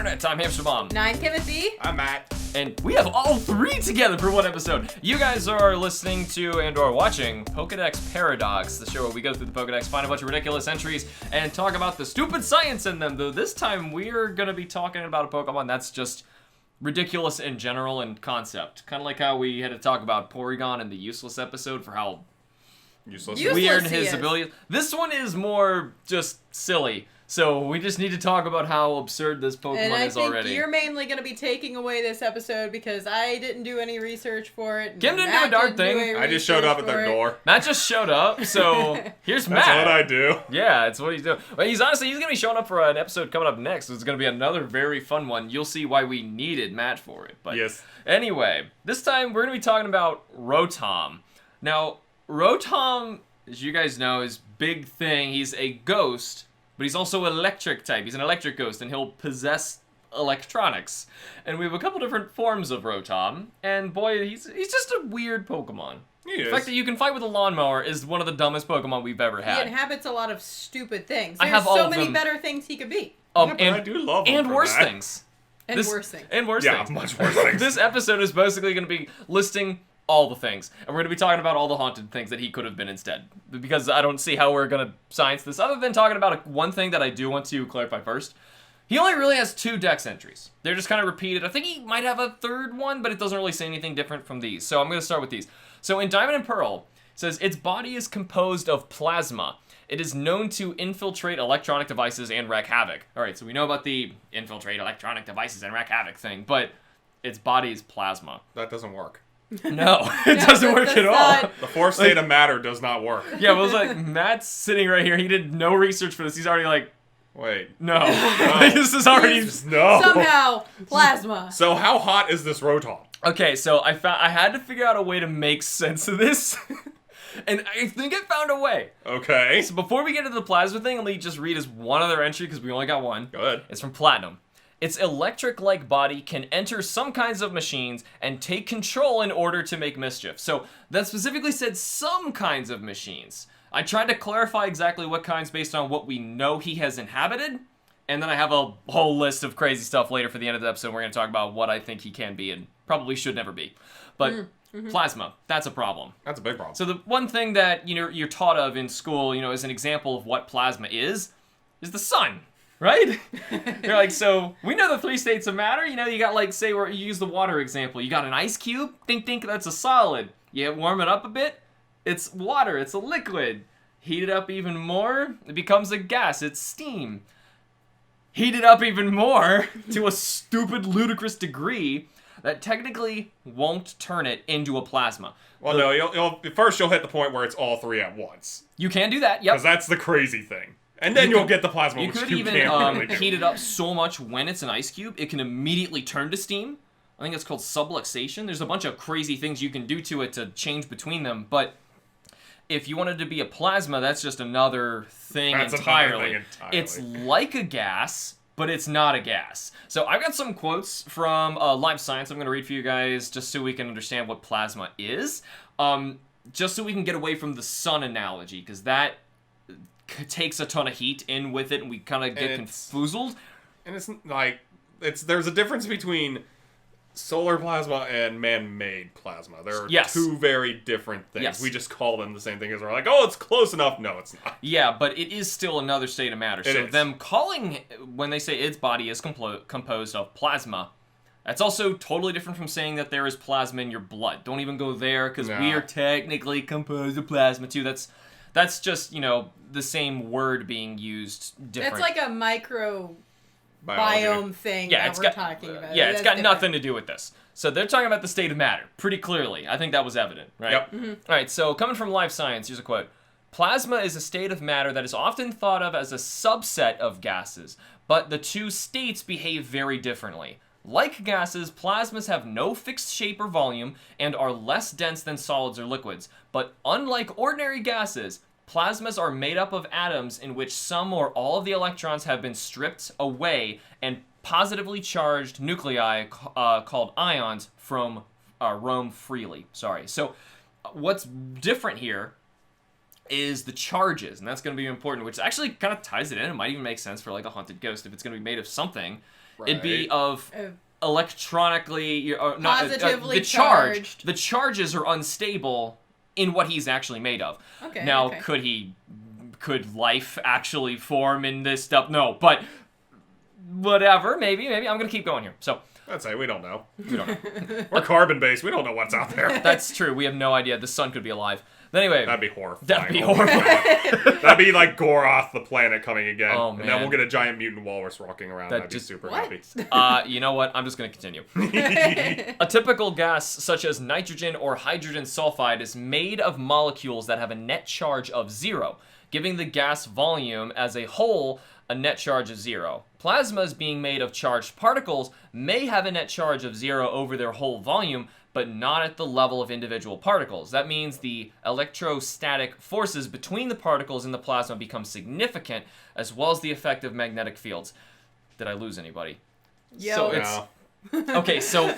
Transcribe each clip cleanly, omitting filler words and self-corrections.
Internet. I'm HamsterBomb. And I'm Kimothy. I'm Matt. And we have all three together for one episode. You guys are listening to and or watching Pokedex Paradox, the show where we go through the Pokedex, find a bunch of ridiculous entries, and talk about the stupid science in them. Though this time we're going to be talking about a Pokemon that's just ridiculous in general and concept. Kind of like how we had to talk about Porygon in the Useless episode for how weird his ability. This one is more just silly. So we just need to talk about how absurd this Pokemon is already. And I think you're mainly going to be taking away this episode because I didn't do any research for it. Kim didn't do a darn thing. I just showed up at their door. Matt just showed up, so here's Matt. That's what I do. Yeah, it's what he's doing. Well, he's going to be showing up for an episode coming up next. It's going to be another very fun one. You'll see why we needed Matt for it. But yes. Anyway, this time we're going to be talking about Rotom. Now, Rotom, as you guys know, is big thing. He's a ghost. But he's also electric type. He's an electric ghost, and he'll possess electronics. And we have a couple different forms of Rotom, and boy, he's just a weird Pokemon. He is. The fact that you can fight with a lawnmower is one of the dumbest Pokemon we've ever had. He inhabits a lot of stupid things. I have There's all so of many them. better things he could be. And I do love him and for worse that. things. And worse things. And worse Yeah, things. much worse things. This episode is basically going to be listing all the things. And we're going to be talking about all the haunted things that he could have been instead. Because I don't see how we're going to science this, other than talking about one thing that I do want to clarify first. He only really has 2 dex entries. They're just kind of repeated. I think he might have a third one, but it doesn't really say anything different from these. So I'm going to start with these. So in Diamond and Pearl, it says, its body is composed of plasma. It is known to infiltrate electronic devices and wreak havoc. All right, so we know about the infiltrate electronic devices and wreak havoc thing, but its body is plasma. That doesn't work. No, it doesn't work at all. The fourth state of matter does not work. Yeah, well, it was like, Matt's sitting right here. He did no research for this. He's already like, Wait. no. This is already... No. Somehow, plasma. So how hot is this Rotom? Okay, so I had to figure out a way to make sense of this. And I think I found a way. Okay. So before we get into the plasma thing, let me just read as one other entry, because we only got one. Go ahead. It's from Platinum. Its electric-like body can enter some kinds of machines and take control in order to make mischief. So that specifically said some kinds of machines. I tried to clarify exactly what kinds based on what we know he has inhabited. And then I have a whole list of crazy stuff later for the end of the episode. We're going to talk about what I think he can be and probably should never be. But plasma, that's a problem. That's a big problem. So the one thing that you're taught of in school, as an example of what plasma is the sun. Right? You're like, so we know the 3 states of matter. You got like, say, where you use the water example. You got an ice cube. Think, that's a solid. You warm it up a bit. It's water. It's a liquid. Heat it up even more. It becomes a gas. It's steam. Heat it up even more to a stupid, ludicrous degree that technically won't turn it into a plasma. Well, no, you'll hit the point where it's all 3 at once. You can do that. Yep. Because that's the crazy thing. And then you'll get the plasma, You which could you even can't really do. heat it up so much when it's an ice cube, it can immediately turn to steam. I think it's called subluxation. There's a bunch of crazy things you can do to it to change between them, but if you wanted to be a plasma, that's just another thing entirely. It's like a gas, but it's not a gas. So I've got some quotes from Live Science I'm going to read for you guys just so we can understand what plasma is. Just so we can get away from the sun analogy, because that takes a ton of heat in with it, and we kind of get confoozled. And it's like, there's a difference between solar plasma and man-made plasma. There are 2 very different things. Yes. We just call them the same thing because we're like, oh, it's close enough. No, it's not. Yeah, but it is still another state of matter. So them calling, when they say its body is composed of plasma, that's also totally different from saying that there is plasma in your blood. Don't even go there, because we are technically composed of plasma too. That's just, the same word being used different. That's like a microbiome thing that we're talking about. Yeah, it's got nothing to do with this. So they're talking about the state of matter, pretty clearly. I think that was evident, right? Yep. All right, so coming from Live Science, here's a quote. Plasma is a state of matter that is often thought of as a subset of gases, but the 2 states behave very differently. Like gases, plasmas have no fixed shape or volume and are less dense than solids or liquids. But unlike ordinary gases, plasmas are made up of atoms in which some or all of the electrons have been stripped away, and positively charged nuclei called ions roam freely. So what's different here is the charges, and that's going to be important, which actually kind of ties it in. It might even make sense for like a haunted ghost if it's going to be made of something. It'd be of electronically positively the charged. The charges are unstable in what he's actually made of. Okay. Now, could life actually form in this stuff? No, but whatever. Maybe. I'm gonna keep going here. So. I'd say we don't know. We don't know. We're carbon-based. We don't know what's out there. That's true. We have no idea. The sun could be alive. But anyway. That'd be horrifying. That'd be like Goroth, the planet, coming again. Oh, man. And then we'll get a giant mutant walrus walking around. That'd be super happy. You know what? I'm just going to continue. A typical gas, such as nitrogen or hydrogen sulfide, is made of molecules that have a net charge of 0, giving the gas volume as a whole a net charge of 0. Plasmas, being made of charged particles, may have a net charge of 0 over their whole volume, but not at the level of individual particles. That means the electrostatic forces between the particles in the plasma become significant, as well as the effect of magnetic fields. Did I lose anybody? Yo. So it's... Okay, so...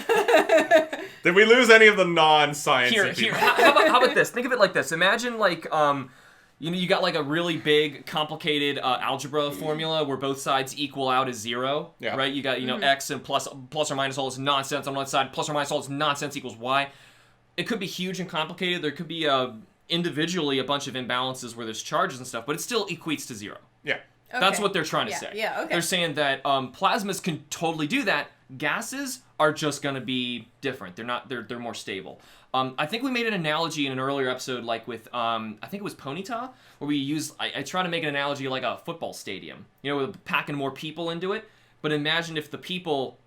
Did we lose any of the non-science people? Here. How about this? Think of it like this. Imagine, like, you got like a really big, complicated algebra formula where both sides equal out as 0, right? You got, x and plus or minus all this nonsense on one side, plus or minus all this nonsense equals y. It could be huge and complicated. There could be individually a bunch of imbalances where there's charges and stuff, but it still equates to 0. Yeah. Okay. That's what they're trying to say. Yeah, okay. They're saying that plasmas can totally do that. Gases are just going to be different. They're more stable. I think we made an analogy in an earlier episode, like with, I think it was Ponyta, where we used, I try to make an analogy like a football stadium, with packing more people into it. But imagine if the people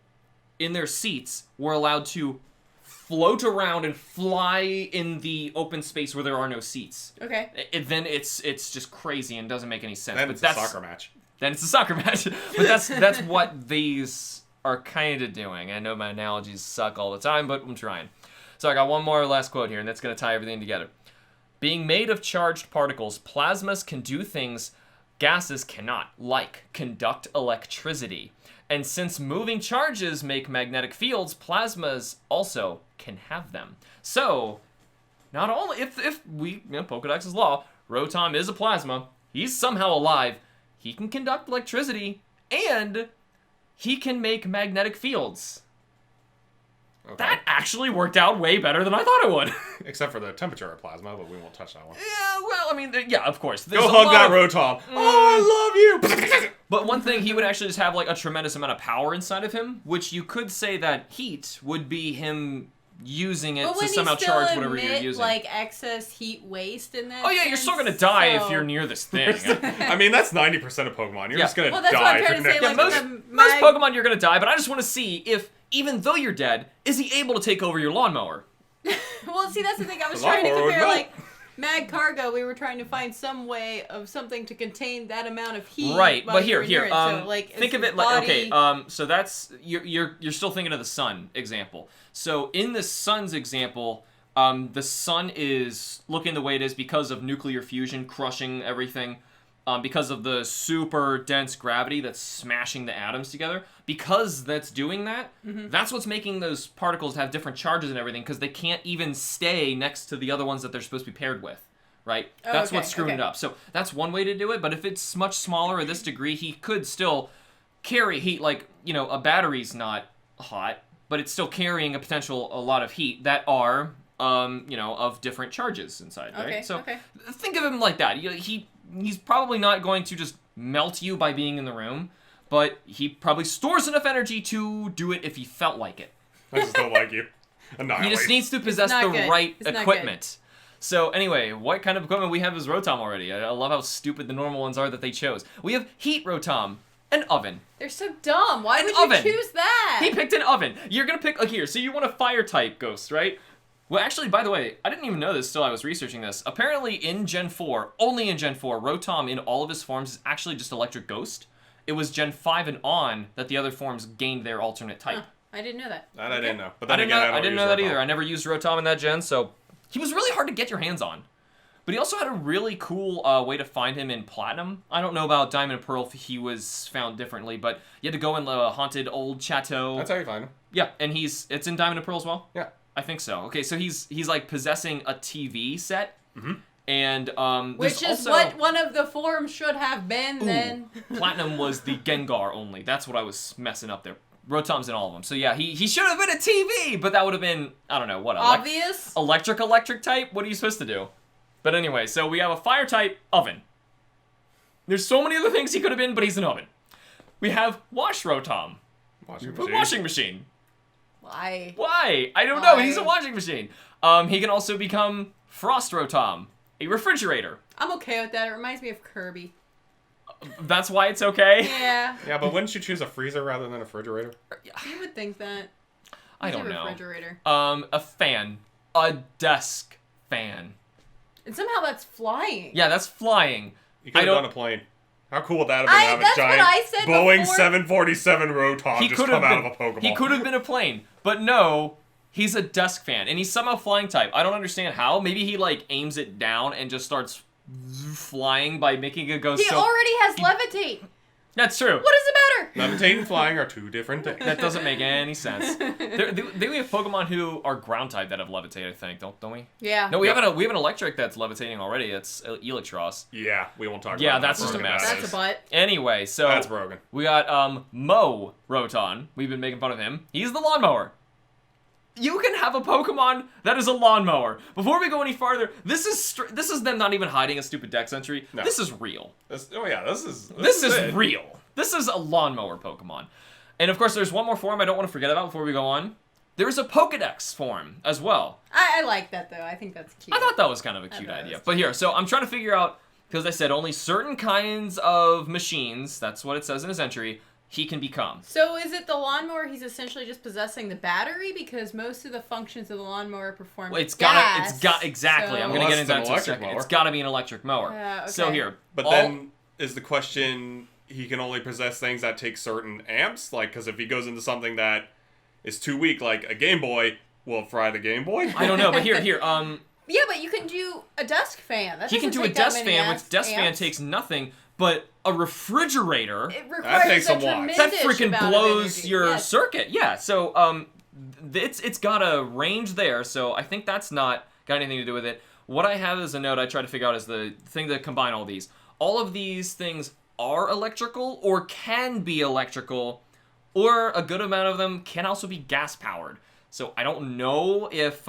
in their seats were allowed to float around and fly in the open space where there are no seats. Okay. Then it's just crazy and doesn't make any sense. Then it's a soccer match. Then it's a soccer match. But that's what these are kind of doing. I know my analogies suck all the time, but I'm trying. So I got one more last quote here, and that's going to tie everything together. Being made of charged particles, plasmas can do things gases cannot, like conduct electricity. And since moving charges make magnetic fields, plasmas also can have them. So, not only, if we, Pokedex's law, Rotom is a plasma, he's somehow alive, he can conduct electricity, and he can make magnetic fields. Okay. That actually worked out way better than I thought it would. Except for the temperature of plasma, but we won't touch that one. Yeah, well, I mean, yeah, of course. Go hug that Rotom. Oh, I love you! But one thing, he would actually just have, like, a tremendous amount of power inside of him, which you could say that heat would be him using it to somehow charge whatever you're using. Like, excess heat waste in that Oh, yeah, you're still gonna die if you're near this thing. I mean, that's 90% of Pokemon. You're just gonna die. That's what I'm trying to say. Like, most Pokemon you're gonna die, but I just want to see if, even though you're dead, is he able to take over your lawnmower? Well, see, that's the thing. I was trying to compare, like, Mag Cargo. We were trying to find some way of something to contain that amount of heat. Right, but here, so, like, think of it like, okay, so that's, you're still thinking of the sun example. So in the sun's example, the sun is looking the way it is because of nuclear fusion crushing everything. Because of the super dense gravity that's smashing the atoms together. Because that's doing that, that's what's making those particles have different charges and everything, because they can't even stay next to the other ones that they're supposed to be paired with, right? That's what's screwing it up. So that's one way to do it, but if it's much smaller or this degree, he could still carry heat. Like, a battery's not hot, but it's still carrying a lot of heat that are, of different charges inside, right? So think of him like that. He's probably not going to just melt you by being in the room, but he probably stores enough energy to do it if he felt like it. I just don't like you. Annihilate. He just needs to possess the right equipment. So anyway, what kind of equipment we have is Rotom already. I love how stupid the normal ones are that they chose. We have Heat Rotom, an oven. They're so dumb. Why would you choose that? He picked an oven. You're going to pick, here, so you want a fire type ghost, right? Well, actually, by the way, I didn't even know this till I was researching this. Apparently, in Gen 4, only in Gen 4, Rotom in all of his forms is actually just Electric Ghost. It was Gen 5 and on that the other forms gained their alternate type. I didn't know that. That I didn't know. But I then didn't know that either. I never used Rotom in that gen, so he was really hard to get your hands on. But he also had a really cool way to find him in Platinum. I don't know about Diamond and Pearl if he was found differently, but you had to go in the haunted old chateau. That's how you find him. Yeah, and it's in Diamond and Pearl as well? Yeah. I think so. Okay, so he's like possessing a TV set. Mm-hmm. And which is what one of the forms should have been then. Platinum was the Gengar only. That's what I was messing up there. Rotom's in all of them. So yeah, he should have been a TV, but that would have been, I don't know, what? Obvious? Electric type? What are you supposed to do? But anyway, so we have a fire type oven. There's so many other things he could have been, but he's an oven. We have wash Rotom. Washing machine. Why? Why? I don't know. He's a washing machine. He can also become Frost Rotom, a refrigerator. I'm okay with that. It reminds me of Kirby. That's why it's okay? Yeah. Yeah, but wouldn't you choose a freezer rather than a refrigerator? You would think that. I don't know. Refrigerator. A fan. A desk fan. And somehow that's flying. Yeah, that's flying. You could have done a plane. How cool would that have been to have a giant Boeing 747 Rotom just come out of a Pokeball? He could have been a plane, but no, he's a desk fan, and he's somehow flying type. I don't understand how. Maybe he, like, aims it down and just starts flying by making it go He already has levitate. That's true. What does it matter? Levitate and flying are two different things. That doesn't make any sense. We have Pokemon who are ground type that have levitate, I think, don't we? Yeah. No, we have an electric that's levitating already. It's Eelektross. Yeah, we won't talk about that. Yeah, that's just a mess. That's a butt. Anyway, so that's broken. We got Mo Rotom. We've been making fun of him. He's the lawnmower. You can have a Pokemon that is a lawnmower. Before we go any farther, this is them not even hiding a stupid Dex entry. No. This is real. This is real. This is a lawnmower Pokemon. And of course, there's one more form I don't want to forget about before we go on. There's a Pokedex form as well. I like that, though. I think that's cute. I thought that was kind of a cute idea. But here, so I'm trying to figure out, because I said only certain kinds of machines, that's what it says in his entry, he can become. So is it the lawnmower? He's essentially just possessing the battery, because most of the functions of the lawnmower perform exactly. I'm gonna get into that in a second. It's got to be an electric mower. Okay. So here, but then is the question, he can only possess things that take certain amps, like, because if he goes into something that is too weak, like a Game Boy, will it fry the Game Boy? I don't know, but here. Yeah, but you can do a desk fan. He can do a desk fan, which desk fan takes nothing. But a refrigerator, it requires a tremendous that freaking blows your yes. circuit. Yeah, so it's got a range there, so I think that's not got anything to do with it. What I have as a note I try to figure out is the thing to combine all these. All of these things are electrical or can be electrical, or a good amount of them can also be gas-powered. So I don't know if,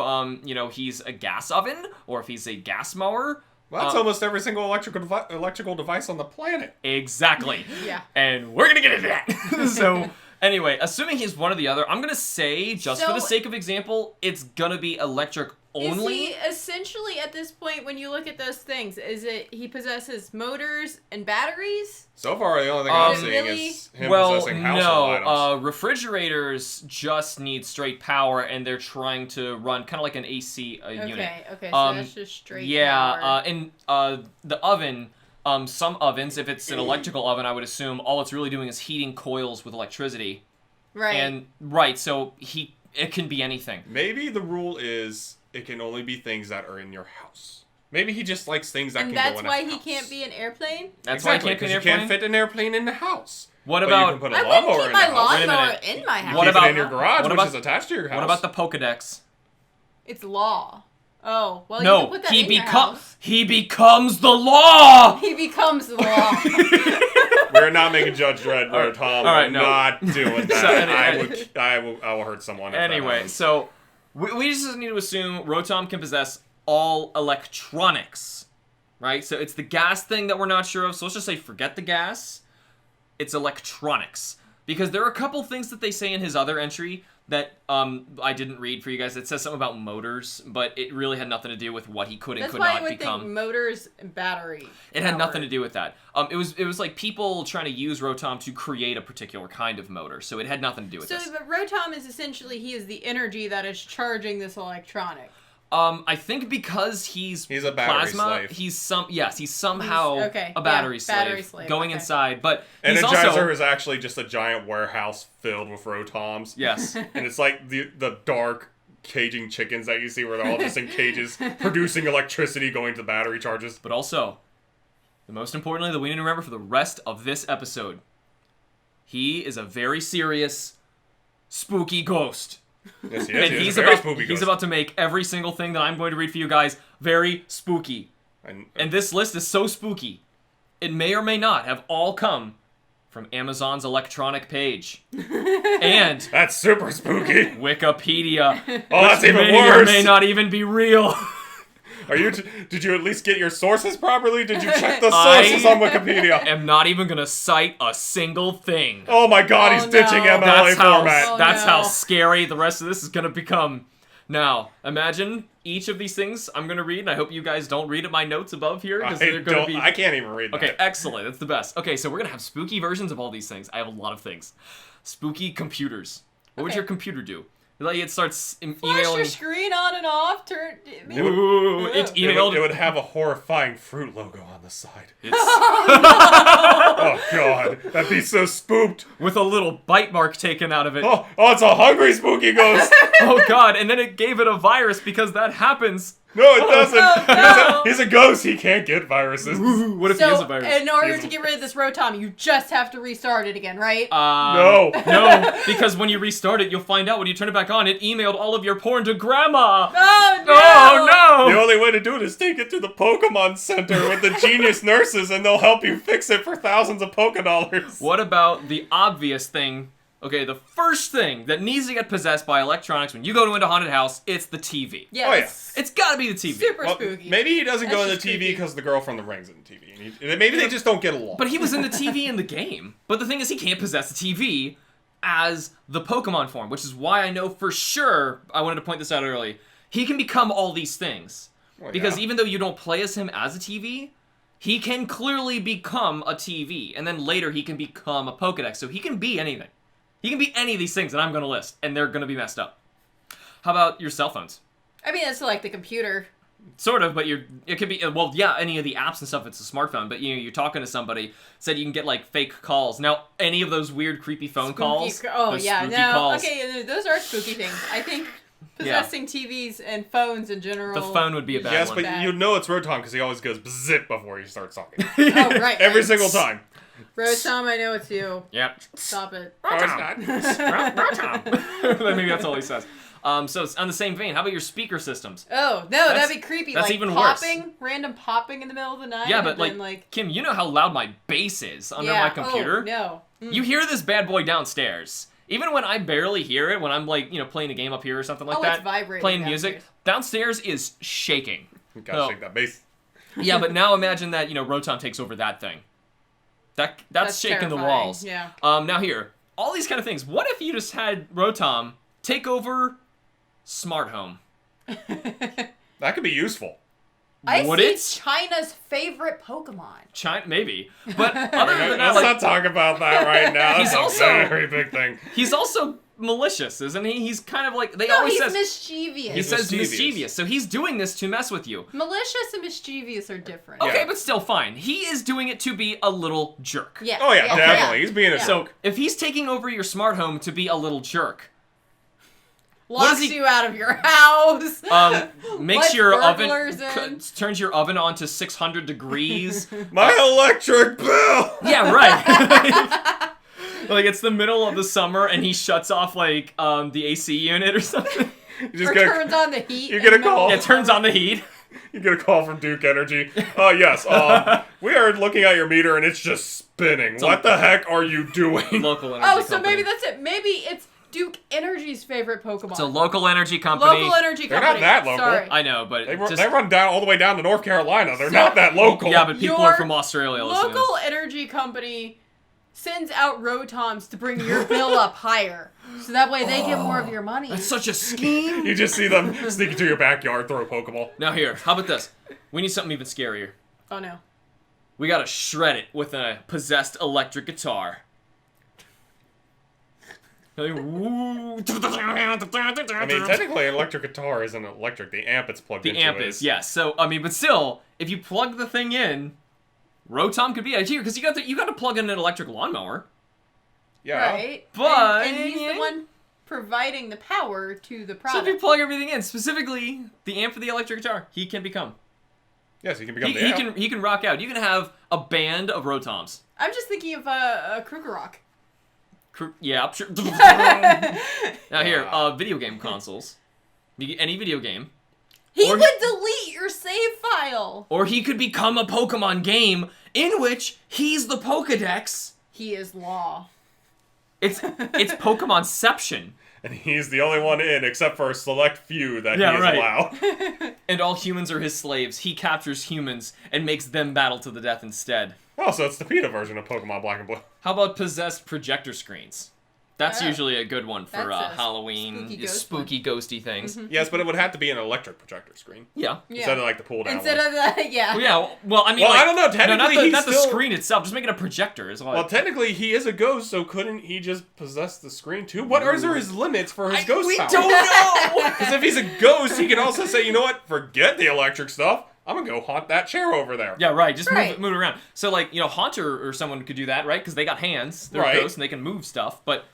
he's a gas oven or if he's a gas mower. Well, that's almost every single electrical device on the planet. Exactly. Yeah. And we're going to get into that. So, anyway, assuming he's one or the other, I'm going to say, just for the sake of example, it's going to be electric only. Is he essentially, at this point, when you look at those things, is it he possesses motors and batteries? So far, the only thing I'm seeing is him possessing household items. Refrigerators just need straight power, and they're trying to run kind of like an AC unit. Okay, so that's just straight power. And the oven, some ovens, if it's an electrical oven, I would assume all it's really doing is heating coils with electricity. Right. So it can be anything. Maybe the rule is it can only be things that are in your house. Maybe he just likes things that can go in a house. And that's why he can't be an airplane? That's why he can't be an airplane? You can't fit an airplane in the house. What about... You can put a lawnmower in the house. I wouldn't keep my lawnmower in my house. What about it in your garage, which is attached to your house? What about the Pokedex? It's law. Oh, well, no, you can put that in your house. He becomes the law! He becomes the law. We're not making Judge Dredd or Tom. All right, We're not doing that. I will hurt someone. Anyway, so we just need to assume Rotom can possess all electronics, right? So it's the gas thing that we're not sure of. So let's just say forget the gas. It's electronics. Because there are a couple things that they say in his other entry that I didn't read for you guys. It says something about motors, but it really had nothing to do with what he could and could not become. That's why I would think motors and battery. It had nothing to do with that. It was like people trying to use Rotom to create a particular kind of motor, so it had nothing to do with this. So, but Rotom is essentially, he is the energy that is charging this electronic. I think because he's a battery plasma, slave. He's somehow a battery slave going inside. But Energizer is actually just a giant warehouse filled with Rotoms. Yes. And it's like the dark caging chickens that you see where they're all just in cages producing electricity going to battery charges. But also, the most importantly that we need to remember for the rest of this episode, he is a very serious, spooky ghost. Yes, he is. And he's about to make every single thing that I'm going to read for you guys very spooky. And this list is so spooky, it may or may not have all come from Amazon's electronic page. And That's super spooky. Wikipedia. Oh, that's even May worse. or may not even be real. Did you at least get your sources properly? Did you check the sources on Wikipedia? I'm not even gonna cite a single thing. Oh my god, he's ditching no. MLA format. That's how no. scary the rest of this is gonna become. Now, imagine each of these things I'm gonna read, and I hope you guys don't read at my notes above here, because they're gonna be... I can't even read that. Okay, excellent. That's the best. Okay, so we're gonna have spooky versions of all these things. I have a lot of things. Spooky computers. What would Okay. your computer do? Like, it starts Flash emailing... your screen on and off. Turn. Ooh, it emailed... It would have a horrifying fruit logo on the side. It's Oh god, that'd be so spooked. with a little bite mark taken out of it. Oh, it's a hungry spooky ghost. Oh god, and then it gave it a virus because that happens. No, it doesn't. no. He's a ghost. He can't get viruses. Ooh, what if he is a So, virus? in order to get rid of this Rotom, you just have to restart it again, right? No. No, because when you restart it, you'll find out when you turn it back on, it emailed all of your porn to grandma. Oh no! Oh The no! only way to do it is take it to the Pokemon Center with the genius nurses, and they'll help you fix it for thousands of Pokedollars. What about the obvious thing? Okay, the first thing that needs to get possessed by electronics when you go into a haunted house, it's the TV. Yes. It's gotta be the TV. Super Well, spooky. maybe he doesn't go That's to the just TV creepy. because the girl from The Ring's in the TV. And maybe they just don't get along. But he was in the TV in the game. But the thing is, he can't possess the TV as the Pokemon form, which is why I know for sure, I wanted to point this out early, he can become all these things. Well, Because yeah. even though you don't play as him as a TV, he can clearly become a TV. And then later he can become a Pokedex. So he can be anything. He can be any of these things that I'm going to list, and they're going to be messed up. How about your cell phones? I mean, it's like the computer. Sort of, but it could be, well, yeah, any of the apps and stuff, it's a smartphone, but you're talking to somebody, said you can get, like, fake calls. Now, any of those weird, creepy phone calls, Oh, those yeah. spooky No. calls, Okay, those are spooky things. I think possessing TVs and phones in general. the phone would be a bad Yes, one. but you know it's Rotom because he always goes bzip before he starts talking. Oh, right. Every single time. Rotom, I know it's you. Yep. Stop it. Oh, it's not. Maybe that's all he says. So it's on the same vein, how about your speaker systems? Oh, no, that'd be creepy. that's like even worse. random popping in the middle of the night. Yeah, but, and like, then, Kim, you know how loud my bass is under yeah. my computer? Oh, no. Mm. You hear this bad boy downstairs. Even when I barely hear it, when I'm, like, playing a game up here or something like Oh, that, it's vibrating playing music, downstairs. downstairs is shaking. You gotta shake that bass. Yeah, but now imagine that, Rotom takes over that thing. That's shaking the terrifying, walls. yeah. Now here, all these kind of things. What if you just had Rotom take over Smart Home? That could be useful. I Would see it? China's favorite Pokemon. China, maybe. But other than that, Let's like, not talk about that right now. He's That's also- a very big thing. he's also malicious, isn't he? He's kind of like, they No, always he's says, mischievous. he says mischievous. mischievous. So he's doing this to mess with you. Malicious and mischievous are different. Okay, Yeah. but still fine. He is doing it to be a little jerk. Yeah. Oh, yeah, definitely. He's being a So if he's taking over your smart home to be a little jerk, Locks does he- you out of your house. makes Lets your oven, burglars in. turns your oven on to 600 degrees. My electric bill! Yeah, right. Like it's the middle of the summer and he shuts off like the AC unit or something. You just Or get turns on the heat. you get a in the middle call. It turns on the heat. You get a call from Duke Energy. Yes, we are looking at your meter and it's just spinning. What the heck are you doing? Local energy Oh, so company. maybe that's it. Maybe it's Duke Energy's favorite Pokemon. It's a local energy company. Local energy They're company. not that local. Sorry. I know, but They just, run down all the way down to North Carolina. They're not that local. yeah, but people Your are from Australia listening. Local energy company sends out Rotoms to bring your bill up higher. So that way they get more of your money. That's such a scheme. You just see them sneak into your backyard, throw a Pokeball. Now here, how about this? We need something even scarier. Oh no. We gotta shred it with a possessed electric guitar. I mean, technically, an electric guitar isn't electric. The amp it's plugged into The amp is, yes. So, I mean, but still, if you plug the thing in, Rotom could be out here, because you got to plug in an electric lawnmower. Yeah. Right? But- and he's the one providing the power to the So if product. you plug everything in, specifically the amp for the electric guitar, he can become. Yes, you can become He, the he amp. can rock out. You can have a band of Rotoms. I'm just thinking of Krugerrock. Yeah, I'm sure. Now here, video game consoles. Any video game. He Or would delete your save file. Or he could become a Pokemon game in which he's the Pokedex. He is law. It's Pokemonception. And he's the only one in, except for a select few that he is allowed. And all humans are his slaves. He captures humans and makes them battle to the death instead. Oh, so it's the PETA version of Pokemon Black and Blue. How about possessed projector screens? That's usually a good one for That's a Halloween, spooky ghosty things. Mm-hmm. Yes, but it would have to be an electric projector screen. Yeah. Instead of like the pull down Instead ones. of the, yeah. Well, I mean, I don't know. Technically, not the screen itself. Just make it a projector. Is all. Well, technically, he is a ghost, so couldn't he just possess the screen too? What are his limits for his ghost power? We don't know! Because if he's a ghost, he can also say, you know what? Forget the electric stuff. I'm gonna go haunt that chair over there. Yeah, right. Just move it around. So, like, Haunter or someone could do that, right? Because they got hands. They're ghosts and they can move stuff. But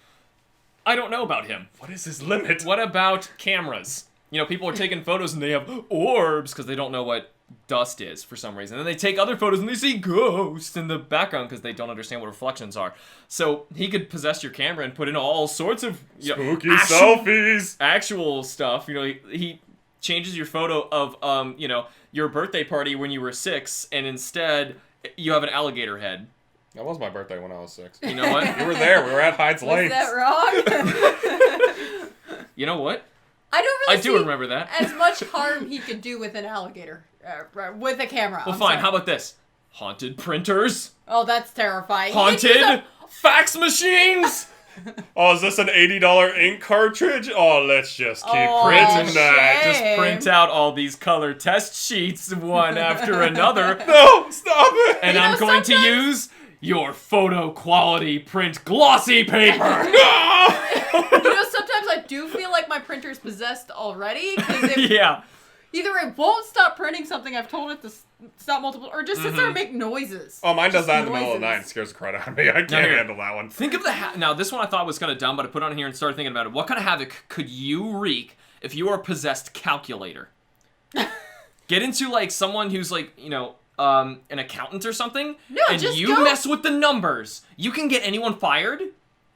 I don't know about him. What is his limit? What about cameras? People are taking photos and they have orbs because they don't know what dust is for some reason. And then they take other photos and they see ghosts in the background because they don't understand what reflections are. So he could possess your camera and put in all sorts of spooky selfies, actual stuff. He changes your photo of your birthday party when you were 6, and instead you have an alligator head. That was my birthday when I was 6. You know what? You were there. We were at Hyde's Lanes. Is that wrong? You know what? I do remember that. As much harm he could do with an alligator, with a camera. Well, fine. How about this? Haunted printers. Oh, that's terrifying. Haunted fax machines. Oh, is this an $80 ink cartridge? Oh, let's just keep printing that. Just print out all these color test sheets one after another. No, stop it. And I'm going to use your photo quality print glossy paper. No! Sometimes I do feel like my printer's possessed already. Yeah. Either it won't stop printing something I've told it to stop multiple, or just sits there and make noises. Oh, mine does that in the middle of the night and scares the crud out of me. I can't handle that one. Think of now, this one I thought was kind of dumb, but I put it on here and started thinking about it. What kind of havoc could you wreak if you were a possessed calculator? Get into, like, someone who's, like, an accountant or something, and you mess with the numbers. You can get anyone fired.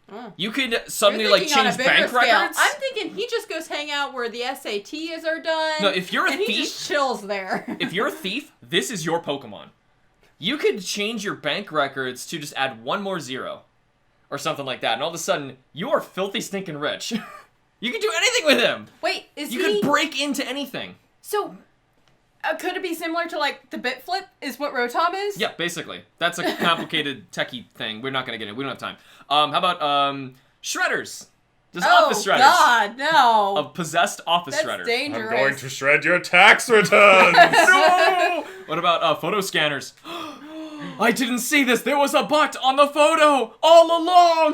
Oh. You could suddenly, like, change bank records. I'm thinking he just goes hang out where the SATs are done. No, if you're a thief, he just chills there. If you're a thief, this is your Pokemon. You could change your bank records to just add one more 0, or something like that, and all of a sudden you are filthy stinking rich. You can do anything with him. Wait, you could break into anything. So, could it be similar to, like, the bit flip is what Rotom is? Yeah, basically. That's a complicated techie thing. We're not going to get it. We don't have time. How about shredders? Just office shredders. Oh, God, no. A possessed office shredder. That's dangerous. I'm going to shred your tax returns. No! What about photo scanners? I didn't see this. There was a butt on the photo all along.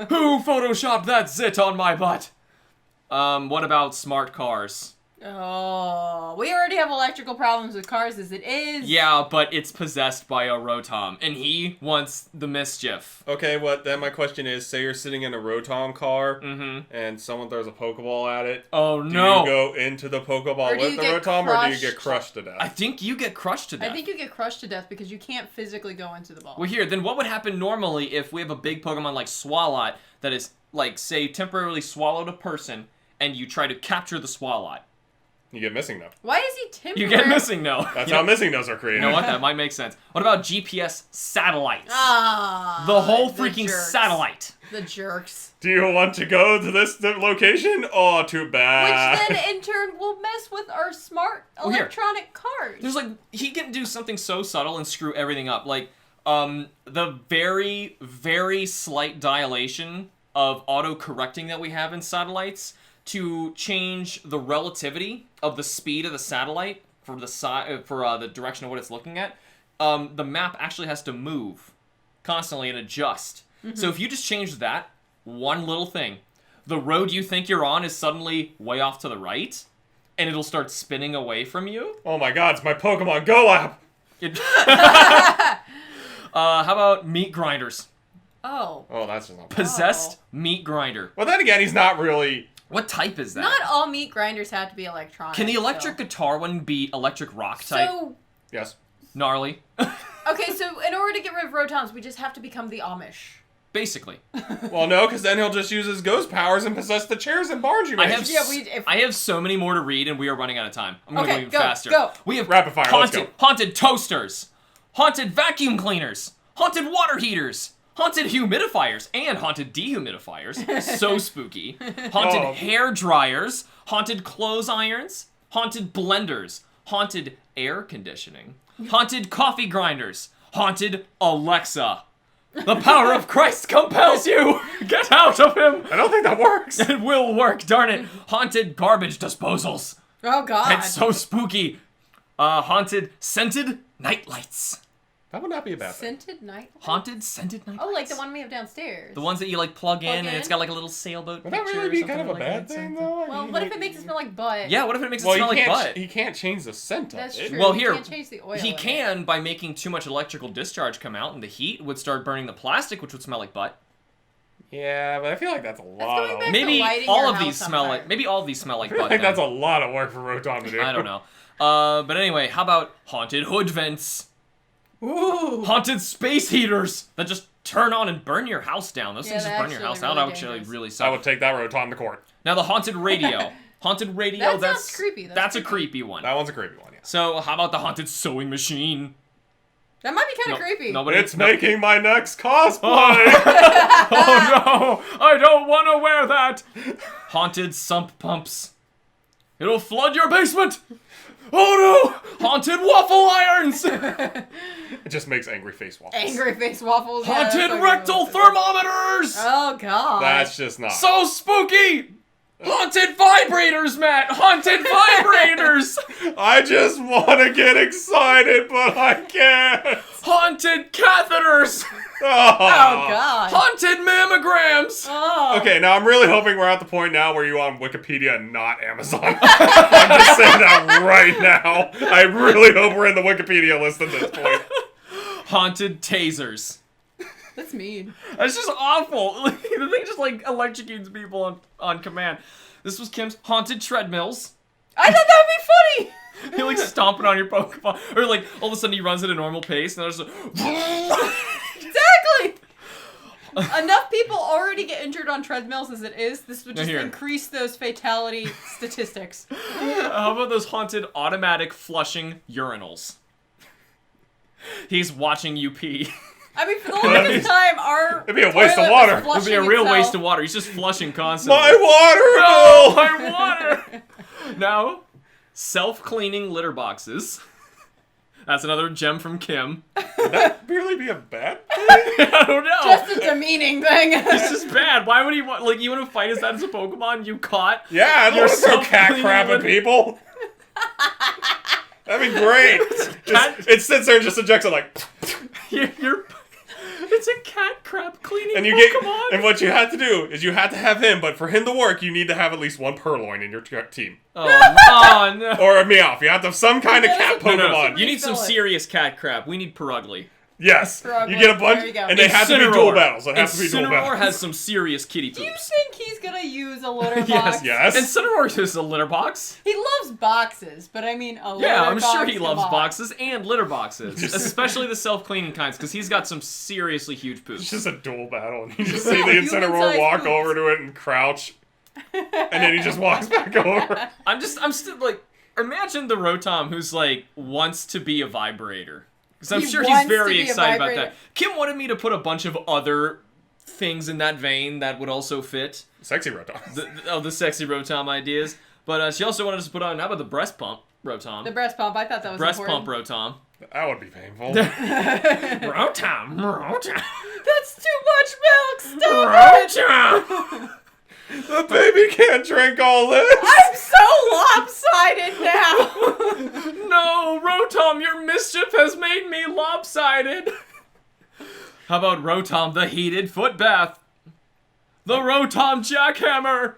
Who photoshopped that zit on my butt? What about smart cars? Oh, we already have electrical problems with cars as it is. Yeah, but it's possessed by a Rotom, and he wants the mischief. Okay, then my question is, say you're sitting in a Rotom car, and someone throws a Pokeball at it. Oh, no. Do you go into the Pokeball with the Rotom, or do you get crushed to death? I think you get crushed to death. I think you get crushed to death because you can't physically go into the ball. Well, then what would happen normally if we have a big Pokemon like Swalot that is, like, say, temporarily swallowed a person, and you try to capture the Swalot? You get Missing No. Why is he temporary? You get Missing No. That's how Missing No's are created. You know what? That might make sense. What about GPS satellites? Ah, the whole freaking satellite. The jerks. Do you want to go to this location? Oh, too bad. Which then, in turn, will mess with our smart electronic cars. There's, like, he can do something so subtle and screw everything up. Like, the very, very slight dilation of auto-correcting that we have in satellites to change the relativity of the speed of the satellite for the direction of what it's looking at. The map actually has to move constantly and adjust. So if you just change that one little thing, the road you think you're on is suddenly way off to the right, and it'll start spinning away from you. Oh my God, it's my Pokemon Go app! How about meat grinders? Oh, that's just not possessed meat grinder. Well, then again, he's not really... What type is that? Not all meat grinders have to be electronic. Can the electric guitar one be electric rock type? Yes. Gnarly. Okay, so in order to get rid of Rotoms, we just have to become the Amish. Basically. Well, no, because then he'll just use his ghost powers and possess the chairs and barns you make. I have so many more to read, and we are running out of time. I'm going to go even faster. Go. We have rapid fire. Let's go. Haunted toasters, haunted vacuum cleaners, haunted water heaters, Haunted humidifiers and haunted dehumidifiers. So spooky. Haunted hair dryers. Haunted clothes irons. Haunted blenders. Haunted air conditioning. Haunted coffee grinders. Haunted Alexa. The power of Christ compels you! Get out of him! I don't think that works. It will work, darn it. Haunted garbage disposals. Oh, God. It's so spooky. Haunted scented nightlights. That would not be a bad thing. Scented night? Haunted scented nightlights. Oh, like the one we have downstairs. The ones that you plug in, Plug and it's in? got like a little sailboat. Would that picture really or be something kind of a like bad that, thing, something. though? Well, what if it makes it smell like butt? Yeah, what if it makes it Well, smell he like can't. butt? He can't change the scent That's of it. true. Well, You here, can't change the oil he in it. can by making too much electrical discharge come out, and the heat would start burning the plastic, which would smell like butt. Yeah, but I feel like that's a lot. going back to Maybe lighting all your of these house on smell fire. like. Maybe all of these smell like I feel butt. like that's then. a lot of work for Rotom to do. I don't know. But anyway, how about haunted hood vents? Ooh. Haunted space heaters that just turn on and burn your house down. Those Yeah, things just they're burn your house actually down. really That actually dangerous. really I suck. would take that Rotom to court. Now the haunted radio. Haunted radio. That sounds creepy. That's a creepy one. That one's a creepy one, yeah. So how about the haunted sewing machine? That might be kind of creepy. Nobody. It's making my next cosplay! Oh no! I don't want to wear that. Haunted sump pumps. It'll flood your basement. Oh no! Haunted waffle irons. It just makes angry face waffles. Angry face waffles. Yeah, Haunted that's what rectal it was. thermometers. Oh, God. That's just not. So spooky. Haunted vibrators, Matt. Haunted vibrators. I just want to get excited, but I can't. Haunted catheters. Oh, God. Haunted mammograms. Oh. Okay, now I'm really hoping we're at the point now where you're on Wikipedia and not Amazon. I'm just saying that right now. I really hope we're in the Wikipedia list at this point. Haunted tasers. That's mean. That's just awful. The thing just electrocutes people on command. This was Kim's haunted treadmills. I thought that would be funny. He stomping on your Pokemon, or all of a sudden he runs at a normal pace, and there's Exactly. Enough people already get injured on treadmills as it is. This would just Here. increase those fatality statistics. How about those haunted automatic flushing urinals? He's watching you pee. I mean, for the longest time, our It'd be a waste of toilet was water. It'd be a flushing real itself. waste of water. He's just flushing constantly. My water No, bill! my water! Now, self-cleaning litter boxes. That's another gem from Kim. Would that really be a bad thing? I don't know. Just a demeaning thing. It's just bad. Why would he want, you want to fight as that as a Pokemon you caught? Yeah, I don't You're want to throw cat self-cleaning crap at litter- people. That'd be great. It sits there and just ejects it like... It's a cat crap cleaning And you Pokemon. and what you had to do is you had to have him, but for him to work, you need to have at least one Purloin in your team. Oh no. Or a Meowth. You have to have some kind of cat No, Pokemon. no, no. You need some Refill it. serious cat crap. We need Perugly. Yes. Frog You get a one. bunch, There you go. and they have to be dual battles. It has to be dual Incineroar battles. has some serious kitty Do you poops. think he's gonna use a litter box? Yes, Yes. Incineroar is a litter box. He loves boxes, but I mean a litter Yeah, box. I'm sure he come loves on. boxes and litter boxes. Especially the self-cleaning kinds, because he's got some seriously huge It's poops. just a dual battle, and you just see the Incineroar Human-sized walk poops. over to it and crouch, and then he just walks back over. I'm still imagine the Rotom who's wants to be a vibrator. Because I'm He sure he's wants to very be a excited about vibrator. that. Kim wanted me to put a bunch of other things in that vein that would also fit Sexy Rotom. the sexy Rotom ideas. But she also wanted us to put on, how about the breast pump Rotom? The breast pump. I thought that was breast important. pump Rotom. That would be painful. Rotom. That's too much milk. Stop it. Rotom. The baby can't drink all this. I'm so lopsided now. No, Rotom, your mischief has made me lopsided. How about Rotom, the heated foot bath? The Rotom jackhammer.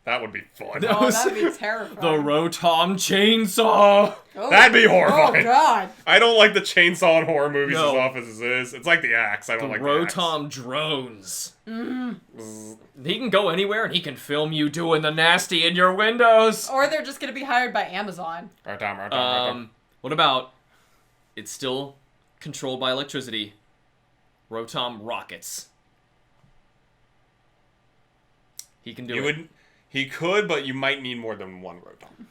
That would be fun. No. Oh, that'd be terrifying. The Rotom chainsaw. Oh. That'd be Oh horrifying. God. I don't like the chainsaw in horror movies No. as often as it is. It's like the axe. I The don't like the axe. Rotom drones. He can go anywhere and he can film you doing the nasty in your windows. Or they're just gonna be hired by Amazon. Rotom. What about, it's still controlled by electricity, Rotom rockets. He can do it. He could, but you might need more than one Rotom.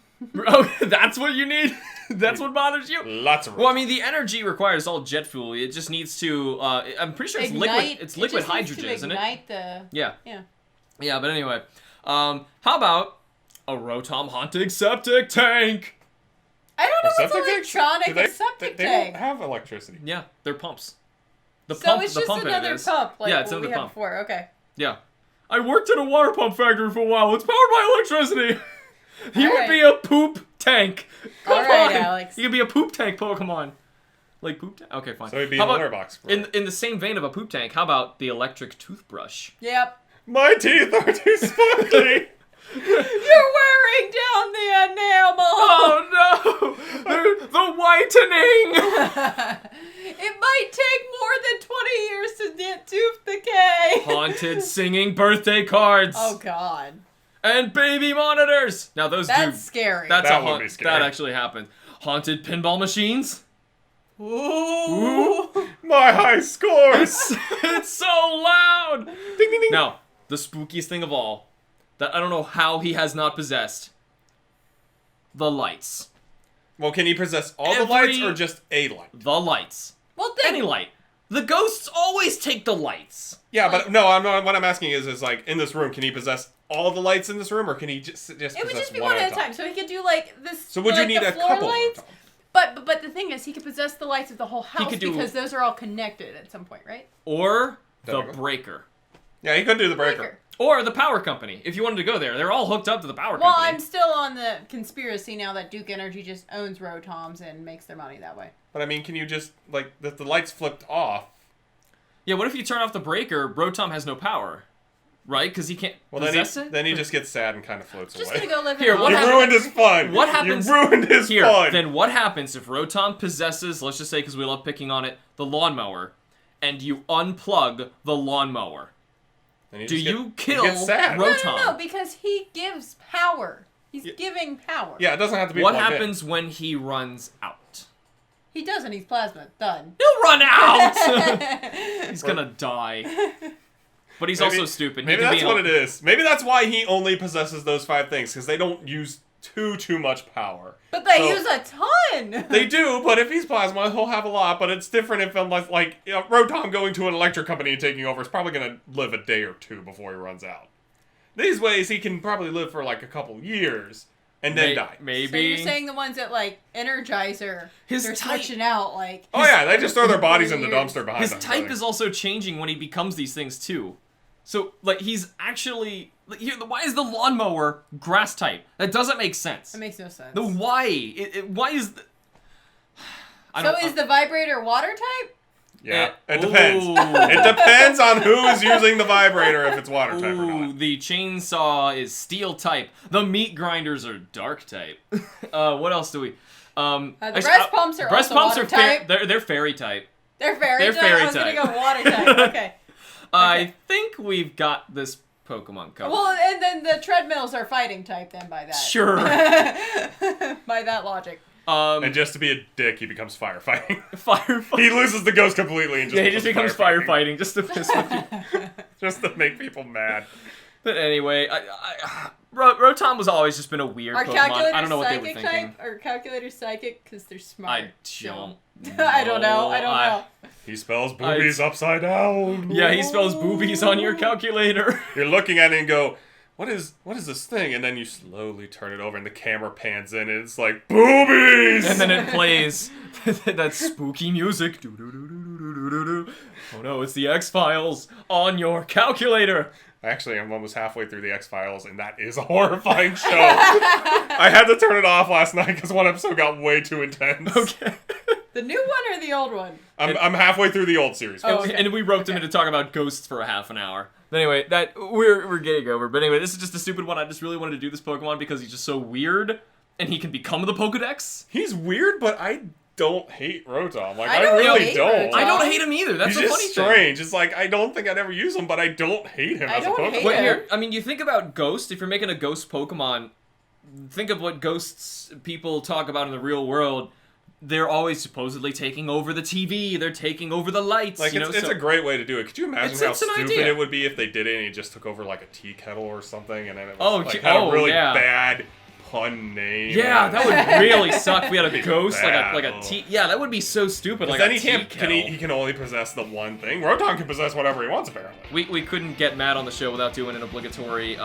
Oh, that's what you need? That's what bothers you? Lots of Well, I mean, the energy required is all jet fuel. It just needs to, I'm pretty sure it's liquid. It's liquid hydrogen, isn't it? Ignite the... Yeah. Yeah. Yeah, but anyway. How about a Rotom haunted septic tank? I don't know Septic what's tanks? electronic Do a septic they tank. don't have electricity. Yeah, they're pumps. The So pump, it's the just pump in it another is. pump, like Yeah, it's what we another had pump. before. Okay. Yeah. I worked at a water pump factory for a while. It's powered by electricity. He would Alright. be a poop tank. Come Alright, on. Alex. He could be a poop tank Pokemon. Like poop tank? Okay, fine. So he'd be How in a about- litter box. In the same vein of a poop tank, how about the electric toothbrush? Yep. My teeth are too spunky. You're wearing down the enamel. Oh no! The whitening! It might take more than 20 years to get tooth decay. Haunted singing birthday cards. Oh God. And baby monitors. Now those That's do. scary. That's That a would be scary. That actually happened. Haunted pinball machines. Ooh. My high scores. It's so loud. Ding ding ding. Now the spookiest thing of all, that I don't know how he has not possessed. The lights. Well, can he possess all the Every- lights or just a light? The lights. Well, then, Any light. The ghosts always take the lights. Yeah, but no, I'm not. What I'm asking is like in this room, can he possess all the lights in this room, or can he just it would possess just be one one at a time. So he could do like this. So would you like, need the a floor couple lights. of them? But the thing is, he could possess the lights of the whole house could do- because those are all connected at some point, right? Or There the we go. breaker. Yeah, he could do the breaker. Or the power company. If you wanted to go there. They're all hooked up to the power Well, company. I'm still on the conspiracy now that Duke Energy just owns Rotoms and makes their money that way. But I mean, can you just like the lights flipped off? Yeah, what if you turn off the breaker, Rotom has no power? Right? Because he can't Well, possess then it? he just gets sad and kind of floats Just away. gonna go live Here, in what You a happened- ruined his fun. What happens- You ruined his Here, fun. then what happens if Rotom possesses, let's just say because we love picking on it, the lawnmower, and you unplug the lawnmower? And Do you he kill gets sad. Rotom? No, because he gives power. He's Yeah. giving power. Yeah, it doesn't have to be. What plugged in. happens when he runs out? He doesn't. He's plasma. Done. He'll run out! He's gonna die. But he's also stupid. Maybe that's what it is. Maybe that's why he only possesses those 5 things, because they don't use too much power. But they So- use a ton. They do, but if he's plasma, he'll have a lot. But it's different if, unless, like, you know, Rotom going to an electric company and taking over is probably going to live a day or 2 before he runs out. These ways, he can probably live for, like, a couple years and then die. Maybe. So you're saying the ones that like Energizer, His they're type- switching out like. Oh, yeah, they just throw their bodies in the Years. dumpster behind His them. type is also changing when he becomes these things too. So, like, he's actually... Like, here, why is the lawnmower grass type? That doesn't make sense. That makes no sense. The why? Why is the... So is the vibrator water type? Yeah, it depends. Ooh. It depends on who is using the vibrator, if it's water type or Ooh, not. the chainsaw is steel type. The meat grinders are dark type. What else do we... The breast pumps are breast also pumps water are type. they're fairy type. They're fairy They're type? fairy I was type. gonna go water type. Okay. I think we've got this Pokemon covered. Well, and then the treadmills are fighting type then by that. Sure. By that logic. And just to be a dick, he becomes firefighting. Firefighting. He loses the ghost completely and just Yeah, he just becomes firefighting just to piss with you. Just to make people mad. But anyway, Rotom was always just been a weird Are Pokemon. calculators I don't know what they were psychic thinking. type? Or calculators psychic because they're smart? I don't. I don't know. I don't know. He spells boobies upside down. Yeah, he spells boobies on your calculator. You're looking at it and go, what is this thing? And then you slowly turn it over and the camera pans in and it's like, boobies! And then it plays that spooky music. Do-do-do-do-do-do-do-do. Oh no, it's the X-Files on your calculator. Actually, I'm almost halfway through the X-Files and that is a horrifying show. I had to turn it off last night because one episode got way too intense. Okay. The new one or the old one? I'm halfway through the old series. Oh, okay. And we roped him in to talk about ghosts for a half an hour. But anyway, that we're getting over. But anyway, this is just a stupid one. I just really wanted to do this Pokemon because he's just so weird, and he can become the Pokedex. He's weird, but I don't hate Rotom. Like, I I don't really hate don't. Rotom. I don't hate him either. That's He's the just funny strange. It's like, I don't think I'd ever use him, but I don't hate him I as a don't Pokemon. hate But him. here, I mean, you think about Ghost. If you're making a Ghost Pokemon, think of what ghosts people talk about in the real world. They're always supposedly taking over the TV. They're taking over the lights. Like, you know, it's so- a great way to do it. Could you imagine It's how an stupid idea. it would be if they did it and he just took over, like, a tea kettle or something, and then it was, Oh, like, oh, had a really yeah. bad pun name. Yeah, that would really suck if we had a ghost, bad. like a tea. Yeah, that would be so stupid. Like then a he can't. He can only possess the one thing. Rotom can possess whatever he wants, apparently. We couldn't get Matt on the show without doing an obligatory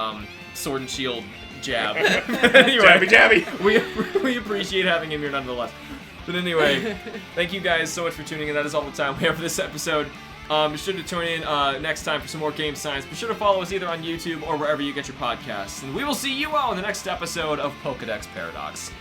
sword and shield jab. Anyway, Jabby. we appreciate having him here nonetheless. But anyway, thank you guys so much for tuning in. That is all the time we have for this episode. Be sure to tune in next time for some more game science. Be sure to follow us either on YouTube or wherever you get your podcasts. And we will see you all in the next episode of Pokedex Paradox.